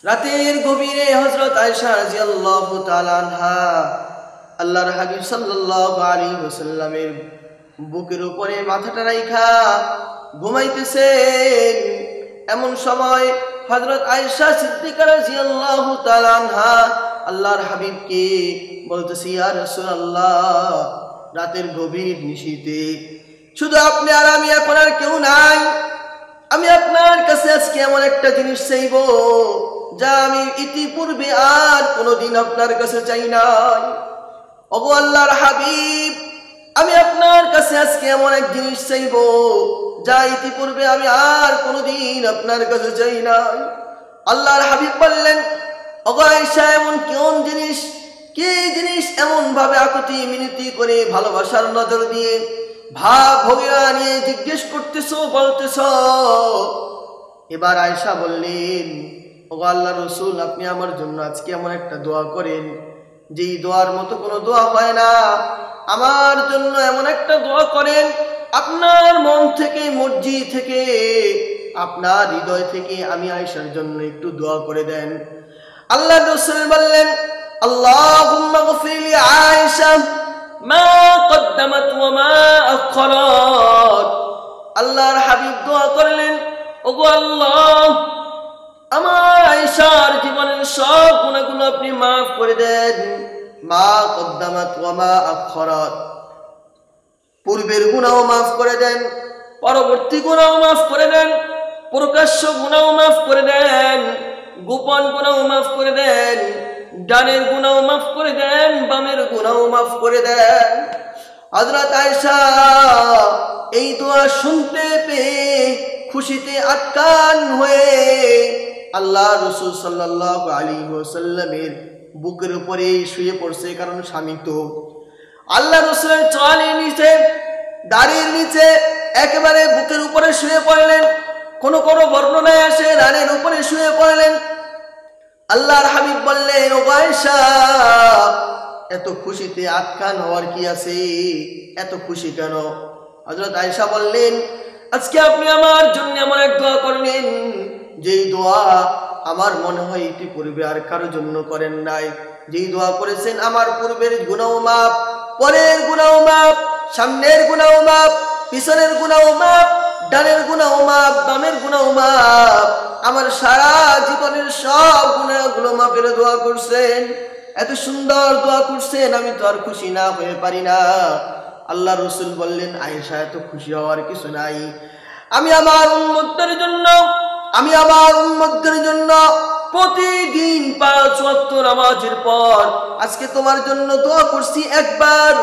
রাতের গভীরে হযরত আয়েশা রাদিয়াল্লাহু তাআলা আনহা আল্লাহর হাবিব সাল্লাল্লাহু আলাইহি ওয়াসাল্লামের বুকের উপরে মাথাটা রাইখা ঘুমাইতেছেন। এমন সময় হযরত আয়েশা সিদ্দিকা রাদিয়াল্লাহু তাআলা আনহা আল্লাহর হাবিবকে বলতেছে, ইয়া রাসূলুল্লাহ, রাতের গভীর নিশীথে শুধু আপনি আর আমি, এখন আর কেউ নাই। আমি আপনার কাছে আজকে এমন একটা জিনিস চাইবো যা আমি ইতিপূর্বে আর কোনোদিন আপনার কাছে চাই নাই। ওগো আল্লাহর হাবিব, আমি আপনার কাছে আজকে এমন এক জিনিস চাইবো যা ইতিপূর্বে আমি আর কোনোদিন আপনার কাছে চাই নাই। আল্লাহর হাবিব বললেন, ওগো আয়েশা, এমন কোন জিনিস, কি জিনিস এমন ভাবে আকুতি মিনতি করে ভালোবাসার নজর দিয়ে ভাব ভঙ্গিমা নিয়ে জিজ্ঞেস করতেছো, বলতেছো? এবার আয়েশা বললেন, ওগো আল্লাহর রাসূল, আপনি আমার জন্য আজকে এমন একটা দোয়া করেন যেই দোয়ার মতো কোনো দোয়া হয় না। আমার জন্য এমন একটা দোয়া করেন, আপনার মন থেকে, মর্জি থেকে, আপনার হৃদয় থেকে আমি আয়েশার জন্য একটু দোয়া করে দেন। আল্লাহর রাসূল বললেন, আল্লাহুম্মা গফির লি আয়েশা মা কদ্দামাত ওয়া মা আখখারাত। আল্লাহর হাবিব দোয়া করলেন, ওগো আল্লাহ, আমার আয়েশার জীবনের সব গুনাহগুলো আপনি মাফ করে দেন। মা কদ্দামাত ওয়া মা আখখারাত, পূর্বের গুনাহও মাফ করে দেন, পরবর্তী গুনাহও মাফ করে দেন, প্রকাশ্য গুনাহও মাফ করে দেন, গোপন গুনাহও মাফ করে দেন, ডানের গুনাহও মাফ করে দেন, বামের গুনাহও মাফ করে দেন। হযরত আয়েশা এই দোয়া শুনতে পেয়ে খুশিতে আটকান হয়ে আল্লাহ রাসূল সাল্লাল্লাহু আলাইহি ওয়াসাল্লামের বুকের উপরে শুয়ে পড়ছে। কারণ স্বামী তো আল্লাহ রাসূলের চোয়ালের নিচে, দাড়ির নিচে একেবারে বুকের উপরে শুয়ে পড়লেন। কোন কোন বর্ণনায় আসে রানের উপরে শুয়ে পড়লেন। আল্লাহর হাবিব বললেন, ও আয়েশা, এত খুশিতে আটকান হওয়ার কি আছে? এত খুশি কেন? হযরত আয়েশা বললেন, আজকে আপনি আমার জন্য এমন এক দোয়া করলেন যেই দোয়া আমার মনে হয় ইতিপূর্বে আর কারোর জন্য করেন নাই। যেই দোয়া করেছেন, আমার পূর্বের গুনাহ মাফ, পরের গুনাহ মাফ, সামনের গুনাহ মাফ, পিছনের গুনাহ মাফ, ডানের গুনাহ মাফ, বামের গুনাহ মাফ, আমার সারা জীবনের সব গুনাহগুলো মাফের দোয়া করছেন। এত সুন্দর দোয়া করছেন, আমি তো আর খুশি না হয়ে পারি না। আল্লাহ রাসূল বললেন, আয়েশা, এত খুশি হওয়ার কিছু নাই। আমি আমার উম্মতদের জন্য প্রতিদিন 5 ওয়াক্ত নামাজের পর আজকে তোমার জন্য দোয়া করছি একবার,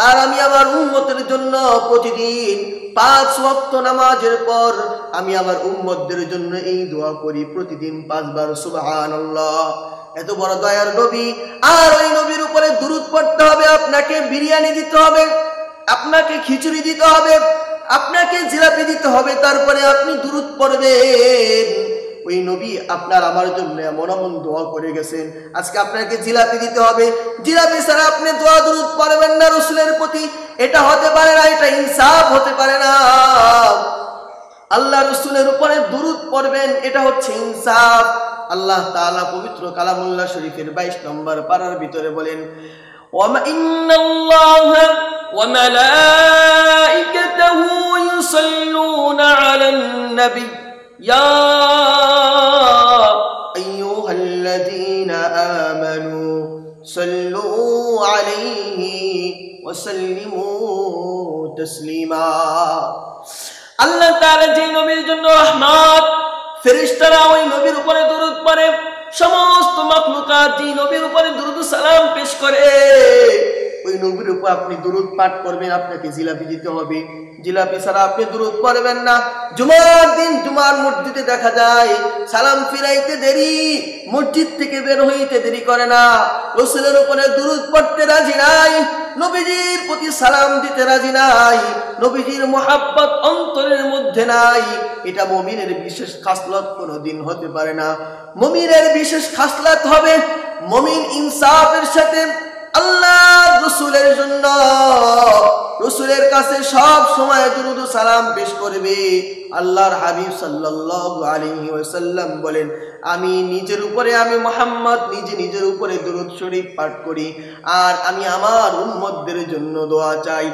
আর আমি আমার উম্মতের জন্য প্রতিদিন 5 ওয়াক্ত নামাজের পর আমি আমার উম্মতদের জন্য এই দোয়া করি প্রতিদিন 5 বার সুবহানাল্লাহ। এত বড় দয়ার নবী, আর ওই নবীর উপরে দুরূদ পড়তে হবে। আপনাকে বিরিয়ানি দিতে হবে, আপনাকে খিচুড়ি দিতে হবে, আপনাকে জিলাপি দিতে হবে, তারপরে আপনি দুরূদ পড়বেন। ওই নবী আপনার আমার জন্য এমন এমন দোয়া করে গেছেন, আজকে আপনাকে জিলাপি দিতে হবে। জিলাপি ছাড়া আপনি দোয়া দুরূদ পড়বেন না রাসূলের প্রতি, এটা হতে পারে না, এটা ইনসাফ হতে পারে না। আল্লাহ রাসূলের উপরে দুরূদ পড়বেন, এটা হচ্ছে ইনসাফ। আল্লাহ তাআলা পবিত্র কালামুল্লাহ শরীফের 22 নম্বর পারার ভিতরে বলেন, ওয়া ইন্নাল্লাহা ওয়া মালাইকাতাহু ইউসাল্লুনা আলান নবী ইয়া আইয়ুহাল্লাযীনা আমানু সাল্লু আলাইহি ওয়া সাল্লিমু তাসলিমা। আল্লাহ তাআলা যে নবীর জন্য রহমত, ফেরেশতারা ওই নবীর উপরে দরুদ পড়ে, সমস্ত মাখলুকাত যে নবীর উপরে দরুদ সালাম পেশ করে, ওই নবীর উপর আপনি দরুদ পাঠ করবেন। আপনাকে জিলাপি দিতে হবে, জিলাপি ছাড়া আপনি দরুদ পড়বেন না। জুমার দিন জুমার মসজিদে দেখা যায় সালাম ফিরাইতে দেরি, মসজিদ থেকে বের হইতে দেরি করে না, রাসূলের উপরে দরুদ পড়তে রাজি নাই, নবীজির প্রতি সালাম দিতে রাজি নাই, নবীজির মুহাব্বত অন্তরের মধ্যে নাই। এটা মুমিনের বিশেষ খাসলত কোনোদিন হতে পারে না। মুমিনের বিশেষ খাসলত হবে মুমিন ইনসাফের সাথে আল্লাহর রাসূলের জন্য রাসূলের কাছে সব সময় দুরূদ ও সালাম পেশ করবে। আল্লাহর হাবিব সাল্লাল্লাহু আলাইহি ওয়াসাল্লাম বলেন, আমি নিজের উপরে, আমি মুহাম্মদ নিজের উপরে দুরূদ শরীফ পাঠ করি, আর আমি আমার উম্মতদের জন্য দোয়া চাই।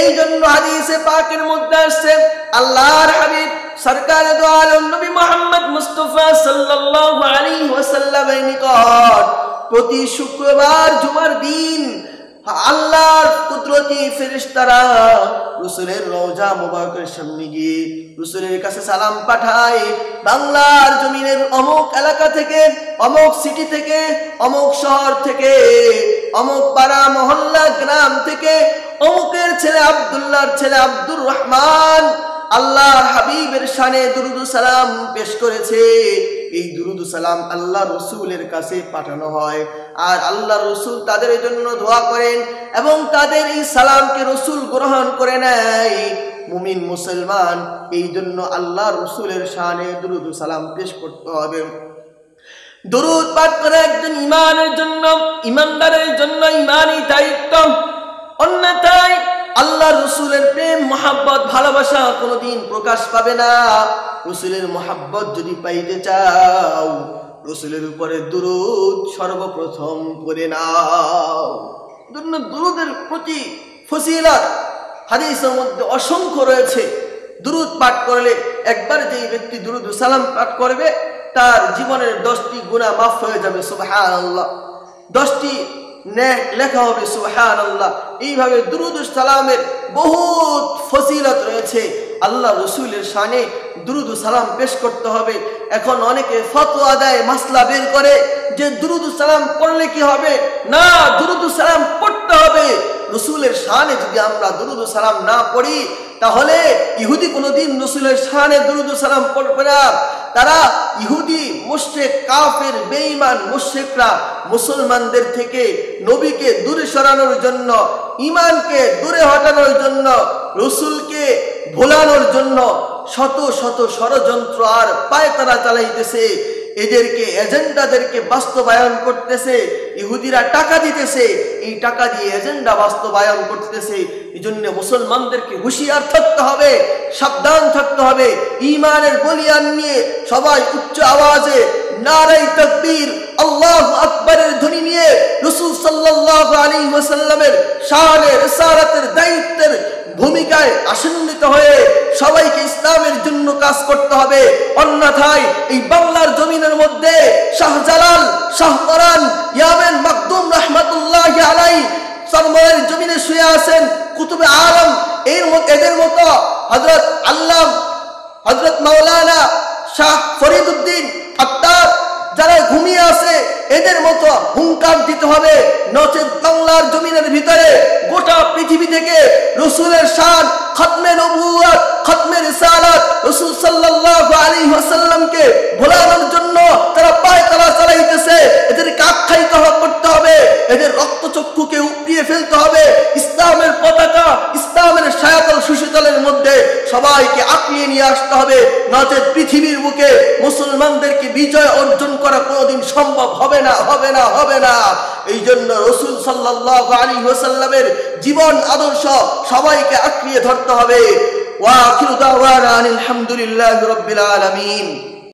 এই জন্য হাদিসে পাকের মধ্যে আসছে, আল্লাহর হাবিব সরকারে দো আলম নবী মুহাম্মদ মুস্তাফা সাল্লাল্লাহু আলাইহি ওয়াসাল্লামের নিকট প্রতি শুক্রবার জুমার দিন আল্লাহর কুদরতি ফেরেশতারা রাসূলের রওজা মুবারকের সামনে গিয়ে রাসূলের কাছে সালাম পাঠায়। বাংলার জমিনের অমুক এলাকা থেকে, অমুক সিটি থেকে, অমুক শহর থেকে, অমুক পাড়া মহল্লা গ্রাম থেকে অমুকের ছেলে আব্দুল্লাহর ছেলে আব্দুর রহমান আল্লাহর হাবিবের শানে দুরূদ ও সালাম পেশ করেছে। এই দুরূদ ও সালাম আল্লাহ রাসূলের কাছে পাঠানো হয়, আর আল্লাহ রাসূল তাদের জন্য দোয়া করেন এবং তাদের এই সালামকে রাসূল গ্রহণ করে নেয়। মুমিন মুসলমান এই জন্য আল্লাহ রাসূলের শানে দুরূদ ও সালাম পেশ করতে হবে। দুরূদ পাঠ করা একজন ঈমানের জন্য, ঈমানদারের জন্য ঈমানি দায়িত্ব। অন্যথায় আল্লাহ রাসূলের প্রেম মহব্বত ভালোবাসা কোনোদিন প্রকাশ পাবে না। রাসূলের মহব্বত যদি পাইতে চাও, রাসূলের উপরে দুরূদ সর্বপ্রথম পড়ে নাও। দুরূদের প্রতি ফজিলত হাদিসের মধ্যে অসংখ্য রয়েছে। দুরূদ পাঠ করলে, একবার যেই ব্যক্তি দুরূদ ও সালাম পাঠ করবে তার জীবনের 10টি গুনাহ মাফ হয়ে যাবে, সুবহানাল্লাহ। 10টি নেক লেখা হবে, সুবহানাল্লাহ। এইভাবে দুরূদ ও সালামের বহুত ফজিলত রয়েছে। আল্লাহ রাসূলের শানে দুরূদ ও সালাম পেশ করতে হবে। এখন অনেকে ফতোয়া দেয়, মাসলা বের করে যে দুরূদ ও সালাম পড়লে কি হবে। না, দুরূদ ও সালাম পড়তে হবে। রাসূলের শানে যদি আমরা দুরূদ ও সালাম না পড়ি, তাহলে ইহুদি কোনোদিন রাসূলের শানে দুরূদ ও সালাম পড়বে না। তারা ইহুদি, মুশরিক, কাফের, বেঈমান মুশরিকরা মুসলমানদের থেকে নবীকে দূরে সরানোর জন্য, ঈমানকে দূরে হটানোর জন্য, রাসূলকে ভোলানোর জন্য শত শত ষড়যন্ত্র আর পায়তারা চালাইতেছে। এদেরকে এজেন্ডাদেরকে বাস্তবায়ন করতেছে। ইহুদিরা টাকা দিতেছে, এই টাকা দিয়ে এজেন্ডা বাস্তবায়ন করতেছে। এই জন্য মুসলমানদেরকে হুঁশিয়ার থাকতে হবে, সাবধান থাকতে হবে। ঈমানের বলিয়ান নিয়ে সবাই উচ্চ আওয়াজে নারায়ে তাকবীর, আল্লাহু আকবারের ধ্বনি নিয়ে রাসূল সাল্লাল্লাহু আলাইহি ওয়াসাল্লামের শানে রিসালাতের দায়িত্বের ভূমিকায় আসন্নিত হয়ে সবাইকে ইসলামের জন্য কাজ করতে হবে। অন্যথায় এই বাংলার জমিনের মধ্যে শাহজালাল, শাহপরান, ইয়ামেন মাকদুম রাহমাতুল্লাহি আলাইহি সরমায়ের জমিনে শুয়ে আছেন কুতুবে আলম, এদের মতো হযরত আল্লাম, হযরত মাওলানা শাহ ফরিদউদ্দিন আত্তার যারা ঘুমিয়ে আছে, এদের মতো হুঙ্কার দিতে হবে। নচেত বাংলার জমিনের ভিতরে গোটা পৃথিবী থেকে রাসূলের শান, খতমে নবুয়ত, খতমে রিসালাত, রাসূল সাল্লাল্লাহু আলাইহি ওয়াসাল্লামকে ভোলানোর জন্য তারা পায়তারা চালাইতেছে। এদেরকে আখ্যায়িত করতে হবে, এদের রক্তচক্ষুকে উপড়িয়ে ফেলতে হবে। ইসলামের পতাকা, ইসলামের ছায়াতল সুশীতলের মধ্যে সবাইকে আঁকড়িয়ে নিয়ে আসতে হবে। নচেত পৃথিবীর বুকে মুসলমানদেরকে বিজয় অর্জন করা কোনোদিন সম্ভব হবে না, হবে না, হবে না। এই জন্য রাসূল সাল্লাল্লাহু আলাইহি ওয়াসাল্লামের জীবন আদর্শ সবাইকে আঁকড়িয়ে ধরতে হবে। ওয়া আখিরু দাওয়ানা আলহামদুলিল্লাহি রাব্বিল আলামিন।